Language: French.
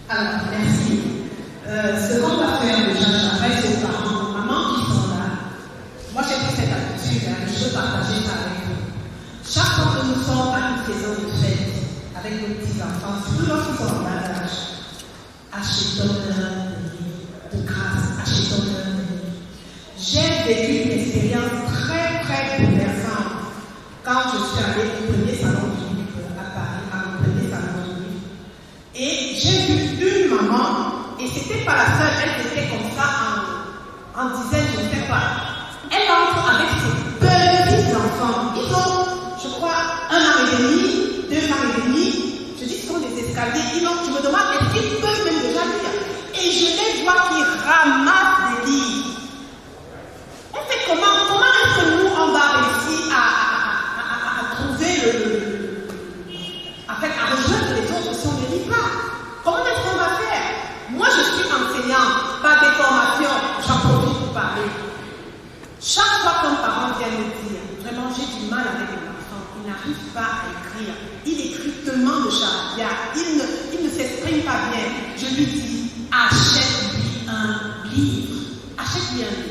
Alors, merci. Ce qu'on va faire déjà, j'adresse aux parents, aux mamans qui sont là. Moi, j'ai pris cette habitude, je veux partager ça avec vous. Chaque fois que nous sommes à une saison de fête avec nos petits-enfants, surtout lorsqu'ils sont en bas âge, achetons-leur des livres de grâce, achetons-leur des livres. J'ai vécu une expérience très, très bouleversante quand je suis allée au premier salon du livre à Paris, à mon premier salon du livre. Et j'ai vu une maman, et c'était pas la seule, elle était comme ça en dizaine, je ne sais pas. Elle entre avec ses petits enfants. Ils ont, je crois, 1 an et demi, 2 ans et demi. Je dis, ce sont des escaliers. Je me demande, est-ce qu'ils peuvent même déjà lire? Et je les vois qui ramassent des livres. On fait comment est-ce que nous, on va réussir à trouver à rejoindre les autres si on ne lit pas? Comment est-ce qu'on va faire? Moi, je suis enseignante, pas des formations, j'en profite pour parler. Chaque fois qu'un parent vient me dire, vraiment, j'ai du mal avec mon enfant, il n'arrive pas à écrire, il écrit tellement de charabia, il ne s'exprime pas bien, je lui dis, achète-lui un livre. Achète-lui un livre.